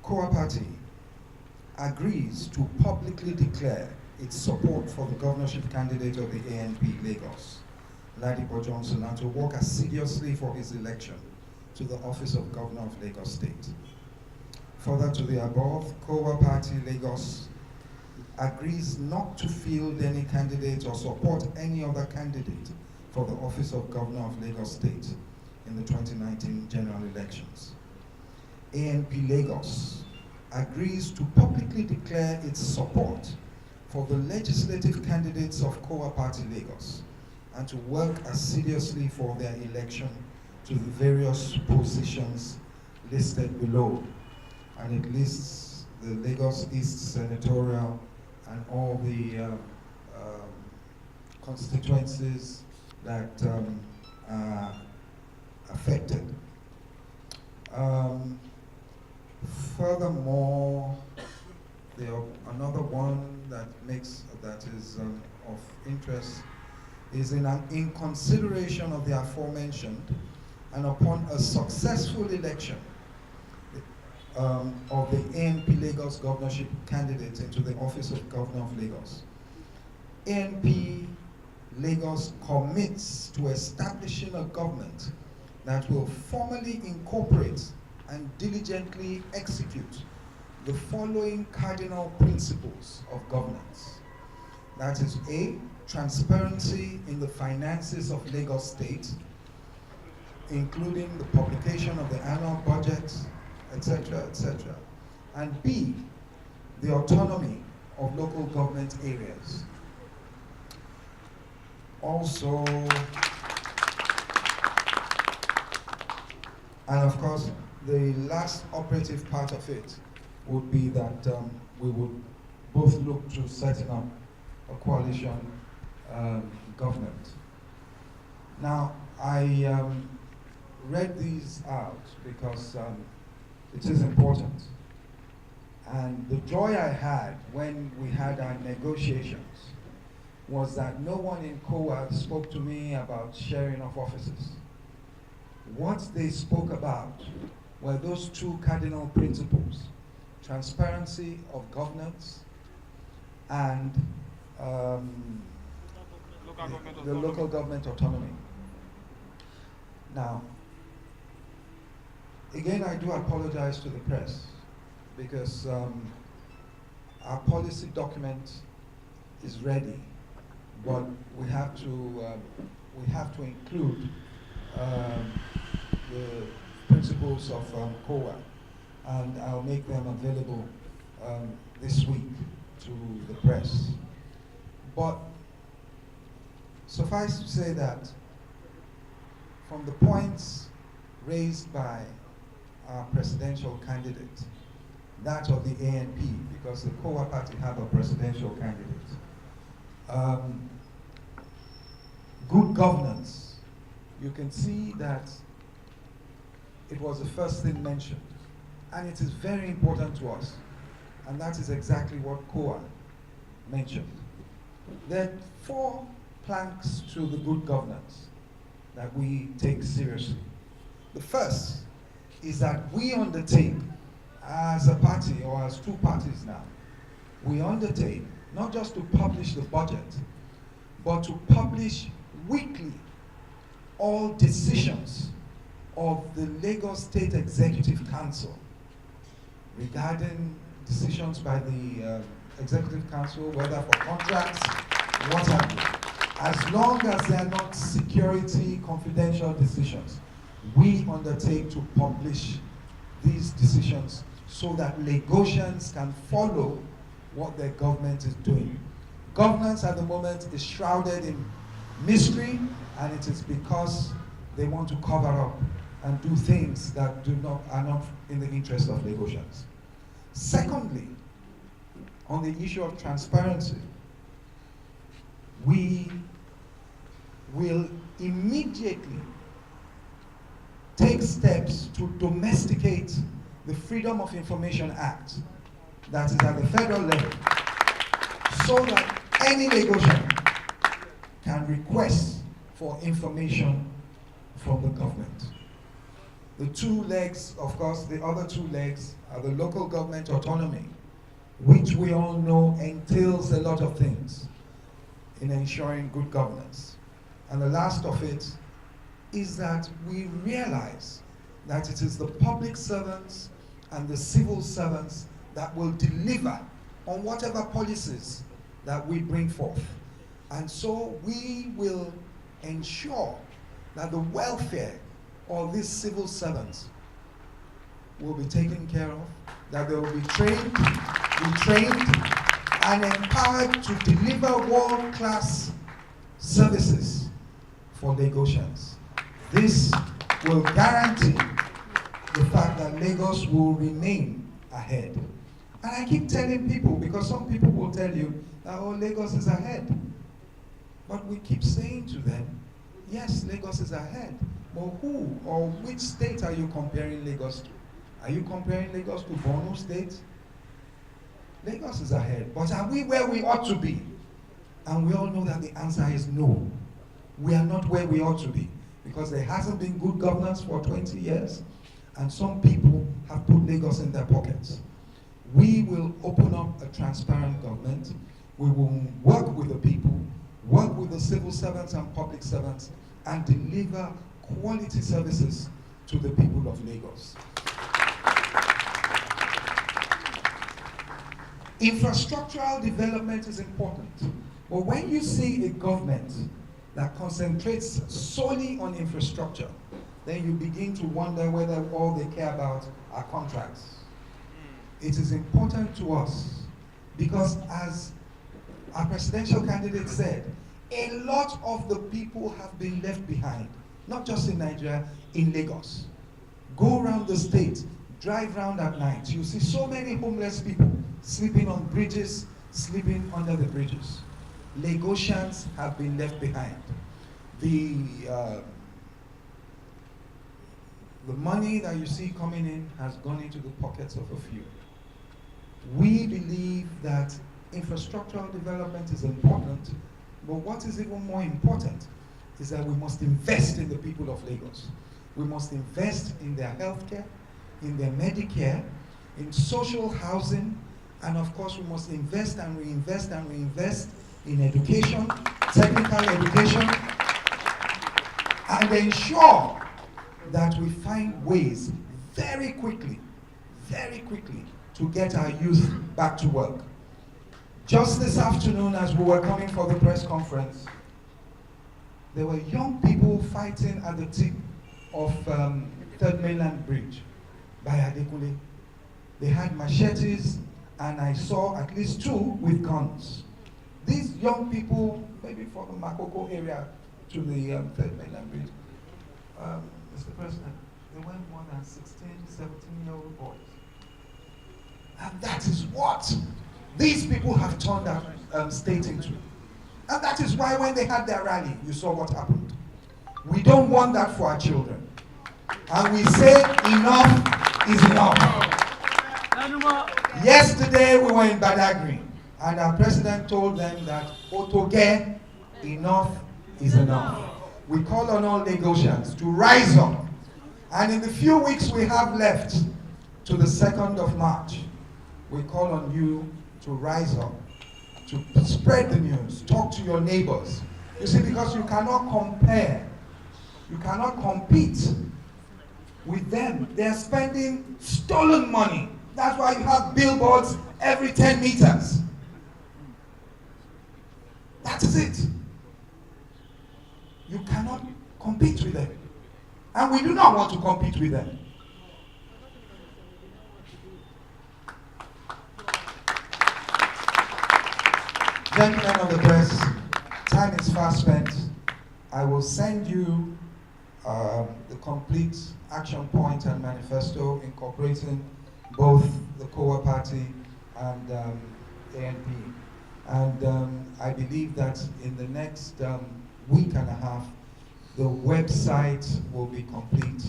Kowa Party agrees to publicly declare its support for the governorship candidate of the ANP Lagos, Ladipo Johnson, and to work assiduously for his election to the office of Governor of Lagos State. Further to the above, Kowa Party Lagos agrees not to field any candidate or support any other candidate for the office of Governor of Lagos State in the 2019 general elections. ANP Lagos agrees to publicly declare its support for the legislative candidates of Kowa Party Lagos and to work assiduously for their election to the various positions listed below. And it lists the Lagos East Senatorial and all the constituencies that are affected. Furthermore, another one that is of interest is in consideration of the aforementioned and upon a successful election of the ANP Lagos governorship candidate into the office of Governor of Lagos. ANP Lagos commits to establishing a government that will formally incorporate and diligently execute the following cardinal principles of governance. That is A, transparency in the finances of Lagos State, including the publication of the annual budget, etc., etc. And B, the autonomy of local government areas. Also, and of course, the last operative part of it would be that we would both look to setting up a coalition government. Now, I read these out because it is important. And the joy I had when we had our negotiations was that no one in Kowa spoke to me about sharing of offices. What they spoke about were those two cardinal principles: transparency of governance and the local government autonomy. Now, again, I do apologize to the press because our policy document is ready, but we have to include the principles of Kowa, and I'll make them available this week to the press. But suffice to say that from the points raised by our presidential candidate, that of the ANP, because the Kowa Party have a presidential candidate, good governance, you can see that it was the first thing mentioned, and it is very important to us, and that is exactly what Kowa mentioned. There are 4 planks to the good governance that we take seriously. The first is that we undertake, as a party, or as 2 parties now, we undertake not just to publish the budget, but to publish weekly all decisions of the Lagos State Executive Council regarding decisions by the Executive Council, whether for contracts, what have you. As long as they are not security confidential decisions, we undertake to publish these decisions so that Lagosians can follow what their government is doing. Governance at the moment is shrouded in mystery, and it is because they want to cover up and do things that are not in the interest of Lagosians. Secondly, on the issue of transparency, we will immediately take steps to domesticate the Freedom of Information Act that is at the federal level, so that any Lagosian can request for information from the government. The two legs, of course, the other two legs are the local government autonomy, which we all know entails a lot of things in ensuring good governance. And the last of it is that we realize that it is the public servants and the civil servants that will deliver on whatever policies that we bring forth. And so we will ensure that the welfare of these civil servants will be taken care of, that they will be trained and empowered to deliver world-class services for Lagosians. This will guarantee the fact that Lagos will remain ahead. And I keep telling people, because some people will tell you that, oh, Lagos is ahead. But we keep saying to them, yes, Lagos is ahead. But who or which state are you comparing Lagos to? Are you comparing Lagos to Borno State? Lagos is ahead. But are we where we ought to be? And we all know that the answer is no. We are not where we ought to be, because there hasn't been good governance for 20 years, and some people have put Lagos in their pockets. We will open up a transparent government. We will work with the people, work with the civil servants and public servants, and deliver quality services to the people of Lagos. Infrastructural development is important, but when you see a government that concentrates solely on infrastructure, then you begin to wonder whether all they care about are contracts. It is important to us because, as our presidential candidate said, a lot of the people have been left behind, not just in Nigeria, in Lagos. Go around the state, drive around at night, you see so many homeless people sleeping on bridges, sleeping under the bridges. Lagosians have been left behind. The money that you see coming in has gone into the pockets of a few. We believe that infrastructural development is important, but what is even more important is that we must invest in the people of Lagos. We must invest in their healthcare, in their Medicare, in social housing, and of course we must invest and reinvest and reinvest in education, technical education, and ensure that we find ways very quickly to get our youth back to work. Just this afternoon, as we were coming for the press conference, there were young people fighting at the tip of Third Mainland Bridge by Adekunle. They had machetes, and I saw at least two with guns. These young people, maybe from the Makoko area to the Third Mainland Bridge, Mr. President, they weren't more than 16, 17-year-old boys. And that is what these people have turned our state into. And that is why when they had their rally, you saw what happened. We don't want that for our children. And we say enough is enough. Yesterday we were in Badagry, and our president told them that Otoge, enough is enough. We call on all Lagosians to rise up. And in the few weeks we have left to the 2nd of March, we call on you to rise up, to spread the news, talk to your neighbors. You see, because you cannot compare, you cannot compete with them. They're spending stolen money. That's why you have billboards every 10 meters. That is it. You cannot compete with them. And we do not want to compete with them. Gentlemen of the press, time is fast spent. I will send you the complete action point and manifesto incorporating both the Kowa party and ANP. And I believe that in the next week and a half, the website will be complete.